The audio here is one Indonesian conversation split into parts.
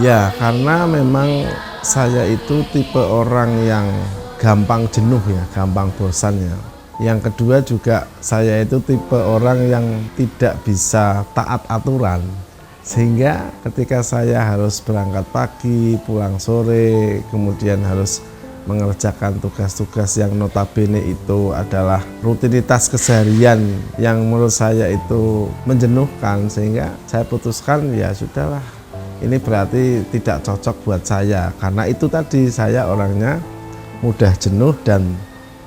Ya, karena memang saya itu tipe orang yang gampang jenuh ya, gampang bosan ya. Yang kedua juga saya itu tipe orang yang tidak bisa taat aturan. Sehingga ketika saya harus berangkat pagi, pulang sore, kemudian harus mengerjakan tugas-tugas yang notabene itu adalah rutinitas keseharian yang menurut saya itu menjenuhkan, sehingga saya putuskan ya sudahlah, ini berarti tidak cocok buat saya, karena itu tadi saya orangnya mudah jenuh dan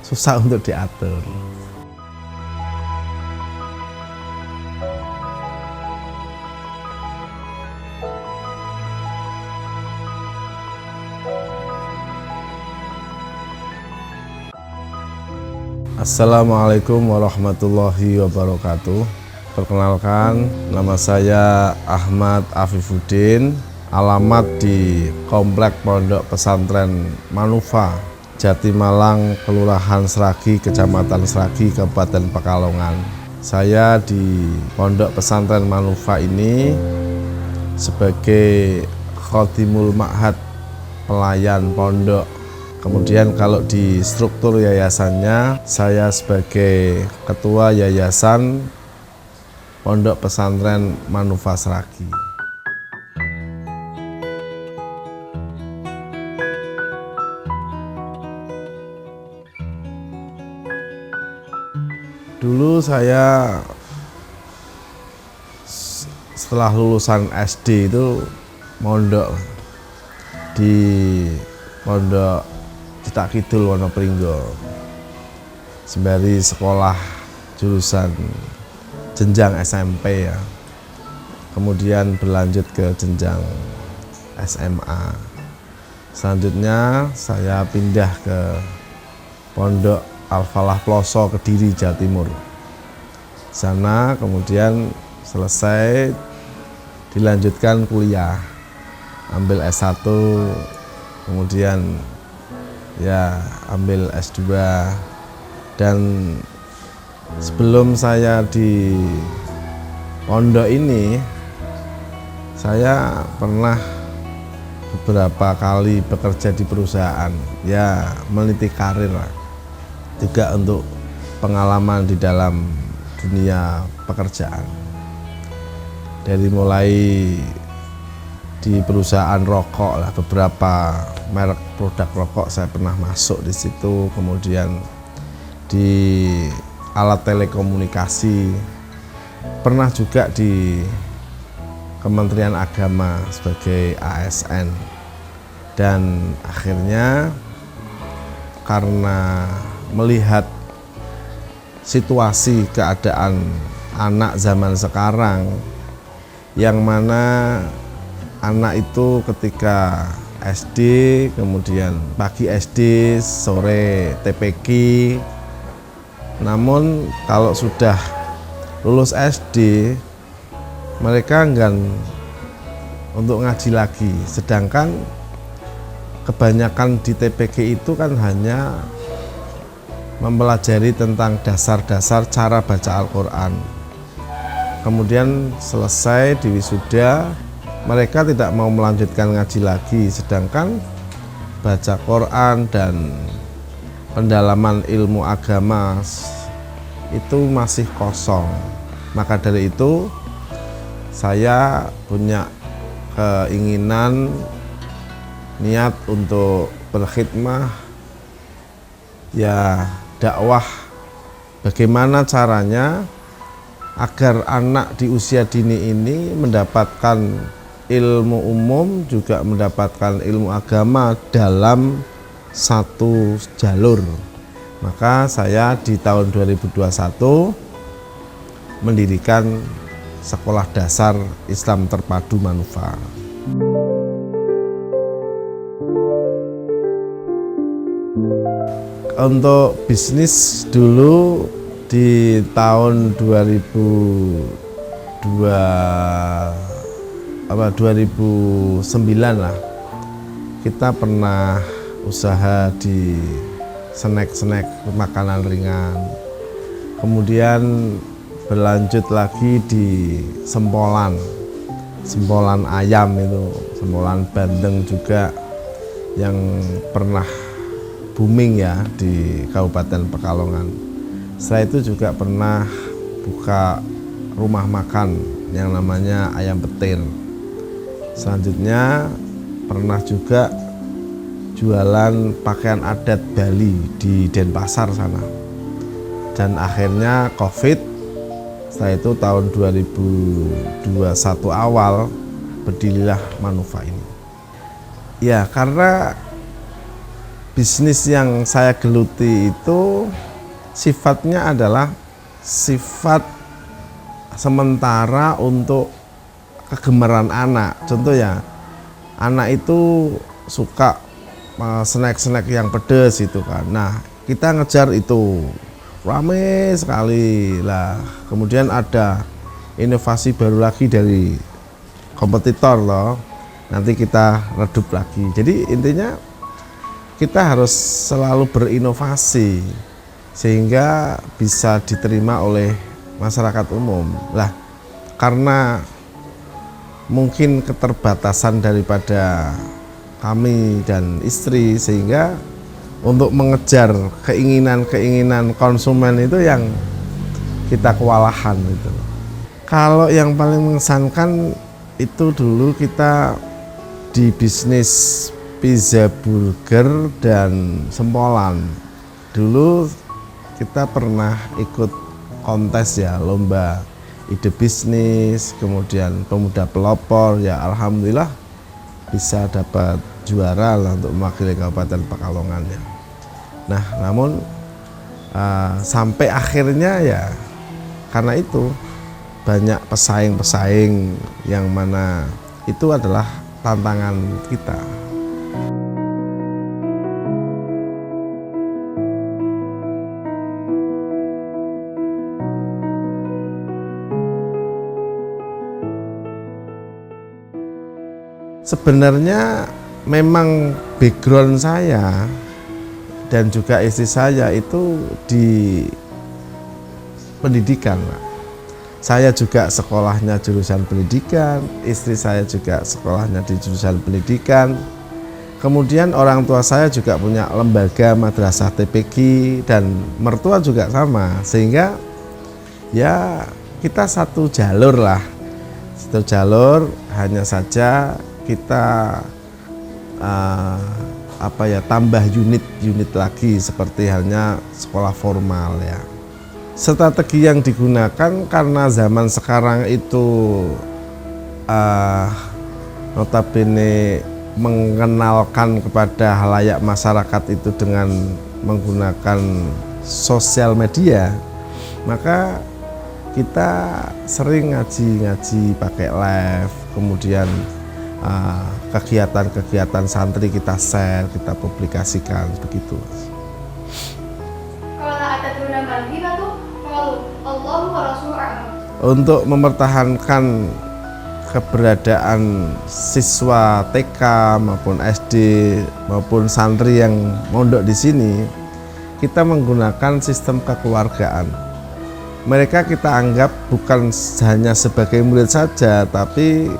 susah untuk diatur. Assalamualaikum warahmatullahi wabarakatuh. Perkenalkan, nama saya Ahmad Afifuddin, alamat di Komplek Pondok Pesantren Manufa, Jatimalang, Kelurahan Sragi, Kecamatan Sragi, Kabupaten Pekalongan. Saya di Pondok Pesantren Manufa ini sebagai Khodimul Ma'had, pelayan pondok. Kemudian kalau di struktur yayasannya, saya sebagai Ketua Yayasan Pondok Pesantren Manufa Sragi. Dulu saya setelah lulusan SD itu mondok di Pondok Cetak Kidul Wonopringgo, sembari sekolah jurusan jenjang SMP ya. Kemudian berlanjut ke jenjang SMA. Selanjutnya saya pindah ke Pondok Al-Falah Ploso, Kediri, Jawa Timur. Sana kemudian selesai, dilanjutkan kuliah, ambil S1, kemudian ya ambil S2. Dan sebelum saya di pondok ini, saya pernah beberapa kali bekerja di perusahaan, ya meniti karir lah, juga untuk pengalaman di dalam dunia pekerjaan. Dari mulai di perusahaan rokok lah, beberapa merek produk rokok saya pernah masuk di situ. Kemudian di alat telekomunikasi, pernah juga di Kementerian Agama sebagai ASN. Dan akhirnya karena melihat situasi keadaan anak zaman sekarang, yang mana anak itu ketika SD, kemudian pagi SD, sore TPQ. Namun kalau sudah lulus SD, mereka enggan untuk ngaji lagi. Sedangkan kebanyakan di TPQ itu kan hanya mempelajari tentang dasar-dasar cara baca Al-Quran. Kemudian selesai di wisuda, mereka tidak mau melanjutkan ngaji lagi, sedangkan baca Quran dan pendalaman ilmu agama itu masih kosong. Maka dari itu saya punya keinginan, niat untuk berkhidmah, ya dakwah, bagaimana caranya agar anak di usia dini ini mendapatkan ilmu umum, juga mendapatkan ilmu agama dalam satu jalur. Maka saya di tahun 2021 mendirikan Sekolah Dasar Islam Terpadu Manufa. Untuk bisnis dulu di tahun 2009 lah, kita pernah usaha di snack makanan ringan. Kemudian berlanjut lagi di sempolan. sempolan ayam itu, sempolan bandeng juga yang pernah booming ya di Kabupaten Pekalongan. Setelah itu juga pernah buka rumah makan yang namanya Ayam Petir. Selanjutnya pernah juga jualan pakaian adat Bali di Denpasar sana. Dan akhirnya COVID, setelah itu tahun 2021 awal berdirilah Manufa ini. Ya, karena bisnis yang saya geluti itu sifatnya adalah sifat sementara untuk kegemaran anak. Contoh ya, anak itu suka snack-snack yang pedas itu kan. Nah, kita ngejar itu rame sekali lah. Kemudian ada inovasi baru lagi dari kompetitor loh. Nanti kita redup lagi. Jadi intinya kita harus selalu berinovasi sehingga bisa diterima oleh masyarakat umum. Lah, karena mungkin keterbatasan daripada kami dan istri, sehingga untuk mengejar keinginan-keinginan konsumen itu yang kita kewalahan gitu. Kalau yang paling mengesankan itu dulu kita di bisnis pizza, burger, dan sempolan. Dulu kita pernah ikut kontes ya, lomba ide bisnis, kemudian pemuda pelopor, ya alhamdulillah bisa dapat juara lah untuk mewakili Kabupaten Pekalongan ya. Nah, namun sampai akhirnya ya karena itu banyak pesaing-pesaing yang mana itu adalah tantangan kita. Sebenarnya memang background saya dan juga istri saya itu di pendidikan. Saya juga sekolahnya jurusan pendidikan, istri saya juga sekolahnya di jurusan pendidikan. Kemudian orang tua saya juga punya lembaga madrasah TPQ dan mertua juga sama, sehingga ya kita satu jalur lah. Satu jalur, hanya saja kita tambah unit lagi seperti halnya sekolah formal ya. Strategi yang digunakan karena zaman sekarang itu notabene mengenalkan kepada halayak masyarakat itu dengan menggunakan sosial media, maka kita sering ngaji pakai live, kemudian kegiatan-kegiatan santri kita share, kita publikasikan begitu. Untuk mempertahankan keberadaan siswa TK maupun SD maupun santri yang mondok di sini, kita menggunakan sistem kekeluargaan. Mereka kita anggap bukan hanya sebagai murid saja, tapi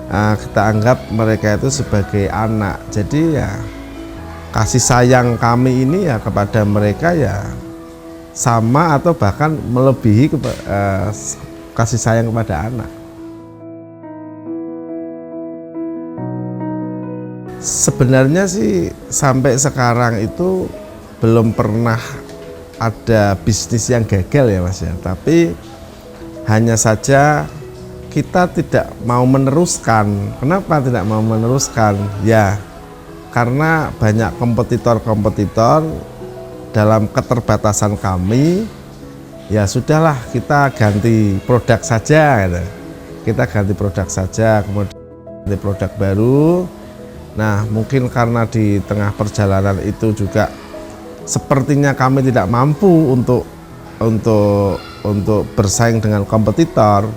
kita anggap mereka itu sebagai anak. Jadi ya kasih sayang kami ini ya kepada mereka ya sama atau bahkan melebihi kasih sayang kepada anak. Sebenarnya sih sampai sekarang itu belum pernah ada bisnis yang gagal ya Mas ya. Tapi hanya saja kita tidak mau meneruskan. Kenapa tidak mau meneruskan? Ya karena banyak kompetitor-kompetitor. Dalam keterbatasan kami, ya sudahlah kita ganti produk saja gitu. Kita ganti produk saja, kemudian ganti produk baru. Nah, mungkin karena di tengah perjalanan itu juga sepertinya kami tidak mampu untuk bersaing dengan kompetitor,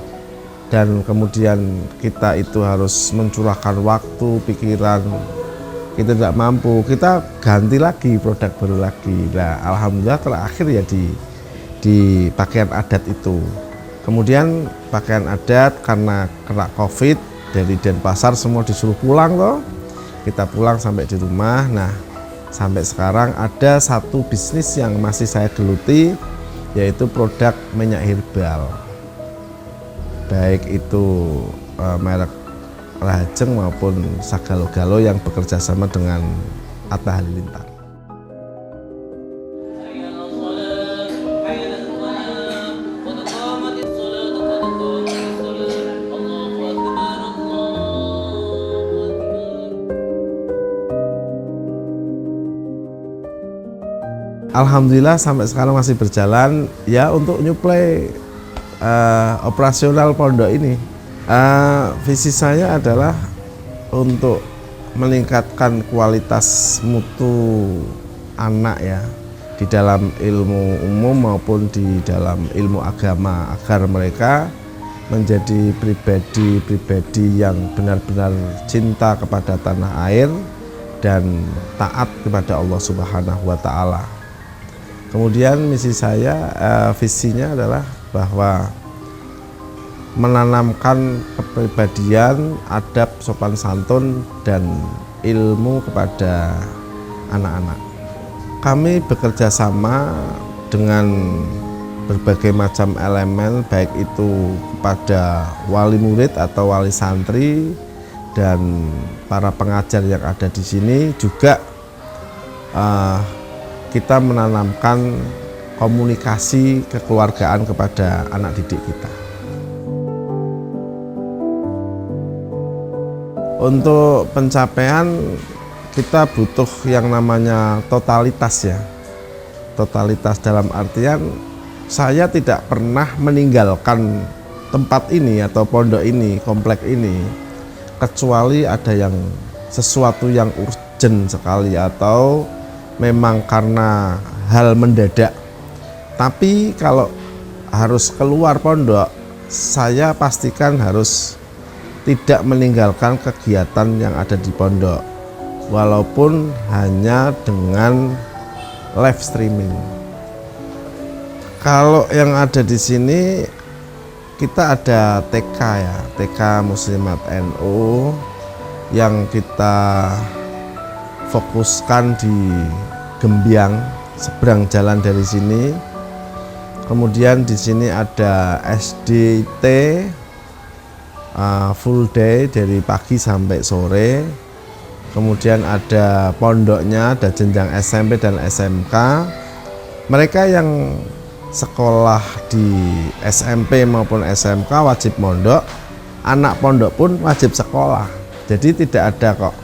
dan kemudian kita itu harus mencurahkan waktu, pikiran. Kita tidak mampu, kita ganti lagi produk baru lagi. Nah, alhamdulillah terakhir ya di pakaian adat itu. Kemudian pakaian adat karena kena COVID dari Denpasar semua disuruh pulang toh. Kita pulang sampai di rumah. Nah, sampai sekarang ada satu bisnis yang masih saya geluti, yaitu produk minyak herbal. Baik itu merek Rahajeng maupun Sagalo-Galo yang bekerja sama dengan Atta Halilintar. Alhamdulillah sampai sekarang masih berjalan ya untuk nyuplai operasional pondok ini. Visi saya adalah untuk meningkatkan kualitas mutu anak ya di dalam ilmu umum maupun di dalam ilmu agama agar mereka menjadi pribadi-pribadi yang benar-benar cinta kepada tanah air dan taat kepada Allah Subhanahu wa Ta'ala. Kemudian misi saya, visinya adalah bahwa menanamkan kepribadian, adab, sopan santun, dan ilmu kepada anak-anak. Kami bekerja sama dengan berbagai macam elemen, baik itu kepada wali murid atau wali santri dan para pengajar yang ada di sini, juga kita menanamkan komunikasi kekeluargaan kepada anak didik kita. Untuk pencapaian kita butuh yang namanya totalitas ya. Totalitas dalam artian saya tidak pernah meninggalkan tempat ini atau pondok ini, komplek ini, kecuali ada yang sesuatu yang urgent sekali atau memang karena hal mendadak. Tapi kalau harus keluar pondok, saya pastikan harus tidak meninggalkan kegiatan yang ada di pondok, walaupun hanya dengan live streaming. Kalau yang ada di sini kita ada TK ya, TK Muslimat NU yang kita fokuskan di Gembiang, seberang jalan dari sini. Kemudian di sini ada SDT full day dari pagi sampai sore. Kemudian ada pondoknya, ada jenjang SMP dan SMK. Mereka yang sekolah di SMP maupun SMK wajib mondok, anak pondok pun wajib sekolah. Jadi tidak ada kok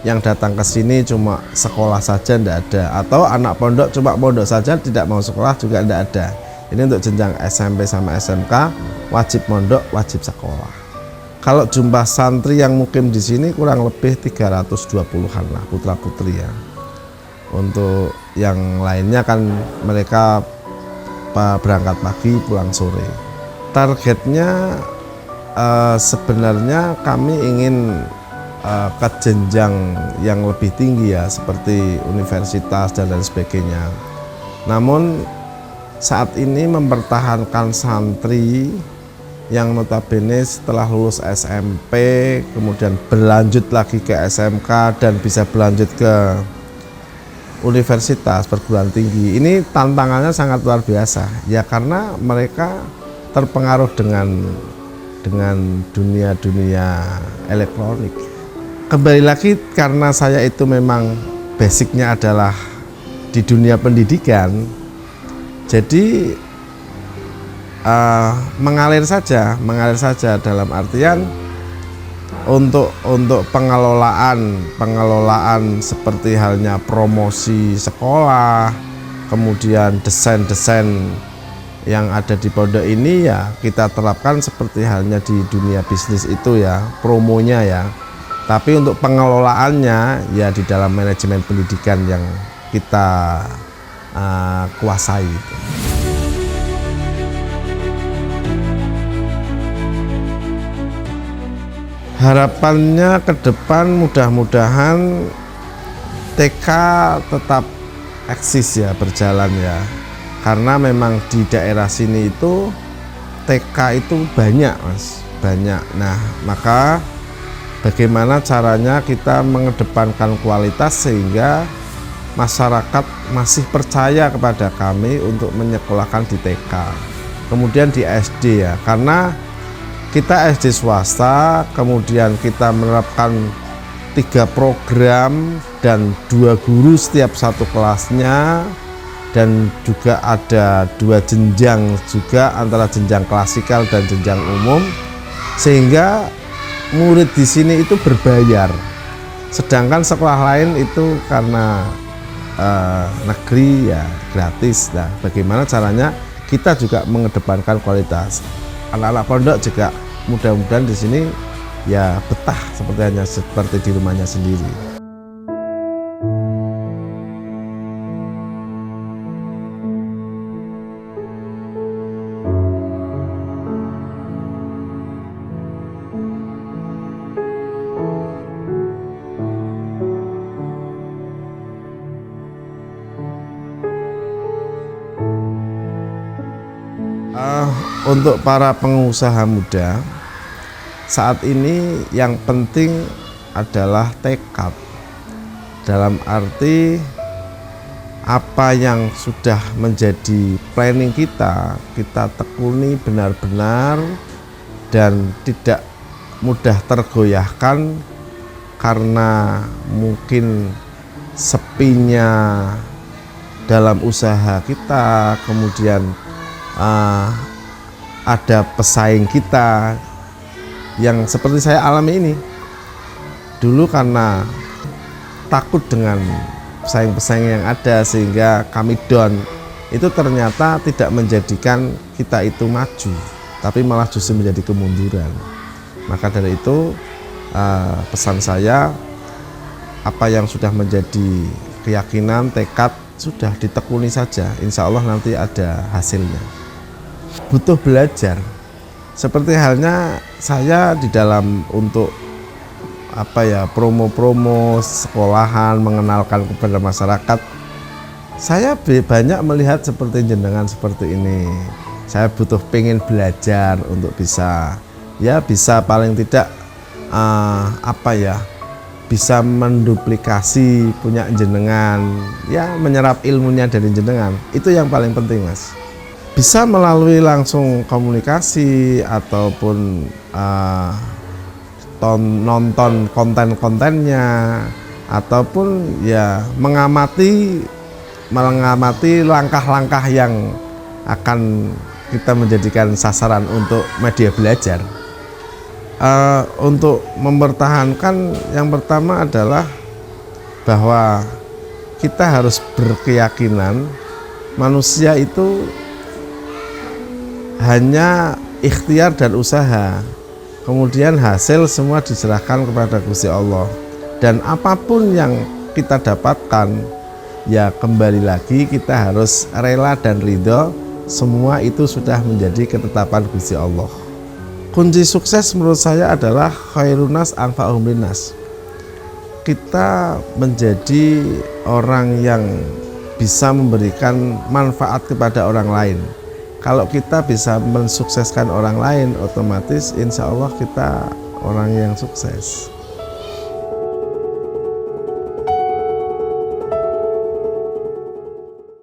yang datang ke sini cuma sekolah saja, tidak ada, atau anak pondok cuma pondok saja tidak mau sekolah juga tidak ada. Ini untuk jenjang SMP sama SMK wajib mondok, wajib sekolah. Kalau jumlah santri yang mukim di sini kurang lebih 320-an lah putra putri ya. Untuk yang lainnya kan mereka berangkat pagi pulang sore. Targetnya sebenarnya kami ingin ke jenjang yang lebih tinggi ya, seperti universitas dan lain sebagainya. Namun saat ini mempertahankan santri yang notabene setelah lulus SMP kemudian berlanjut lagi ke SMK dan bisa berlanjut ke universitas perguruan tinggi, ini tantangannya sangat luar biasa ya, karena mereka terpengaruh dengan dunia elektronik. Kembali lagi karena saya itu memang basicnya adalah di dunia pendidikan, jadi mengalir saja dalam artian untuk pengelolaan seperti halnya promosi sekolah, kemudian desain yang ada di pondok ini ya kita terapkan seperti halnya di dunia bisnis itu ya, promonya ya. Tapi untuk pengelolaannya ya di dalam manajemen pendidikan yang kita kuasai. Harapannya ke depan mudah-mudahan TK tetap eksis ya, berjalan ya. Karena memang di daerah sini itu TK itu banyak Mas, banyak. Nah, maka bagaimana caranya kita mengedepankan kualitas sehingga masyarakat masih percaya kepada kami untuk menyekolahkan di TK. Kemudian di SD ya, karena kita SD swasta, kemudian kita menerapkan 3 program dan 2 guru setiap satu kelasnya, dan juga ada 2 jenjang juga antara jenjang klasikal dan jenjang umum, sehingga murid di sini itu berbayar, sedangkan sekolah lain itu karena negeri ya gratis. Nah, bagaimana caranya kita juga mengedepankan kualitas anak-anak pondok juga mudah-mudahan di sini ya betah seperti di rumahnya sendiri. Untuk para pengusaha muda saat ini yang penting adalah tekad, dalam arti apa yang sudah menjadi planning kita tekuni benar-benar dan tidak mudah tergoyahkan karena mungkin sepinya dalam usaha kita, kemudian ada pesaing kita yang seperti saya alami ini. Dulu karena takut dengan pesaing-pesaing yang ada sehingga kami down, itu ternyata tidak menjadikan kita itu maju, tapi malah justru menjadi kemunduran. Maka dari itu pesan saya, apa yang sudah menjadi keyakinan, tekad, sudah ditekuni saja, insya Allah nanti ada hasilnya. Butuh belajar, seperti halnya saya di dalam untuk promo-promo sekolahan, mengenalkan kepada masyarakat. Saya banyak melihat seperti jenengan seperti ini. Saya pengen belajar untuk bisa paling tidak bisa menduplikasi punya jenengan, ya menyerap ilmunya dari jenengan. Itu yang paling penting Mas. Bisa melalui langsung komunikasi ataupun nonton konten-kontennya, ataupun ya mengamati langkah-langkah yang akan kita menjadikan sasaran untuk media belajar. Untuk mempertahankan, yang pertama adalah bahwa kita harus berkeyakinan manusia itu hanya ikhtiar dan usaha, kemudian hasil semua diserahkan kepada Gusti Allah. Dan apapun yang kita dapatkan, ya kembali lagi kita harus rela dan ridho, semua itu sudah menjadi ketetapan Gusti Allah. Kunci sukses menurut saya adalah khairunas anfa'uhum linnas. Kita menjadi orang yang bisa memberikan manfaat kepada orang lain. Kalau kita bisa mensukseskan orang lain, otomatis insya Allah kita orang yang sukses.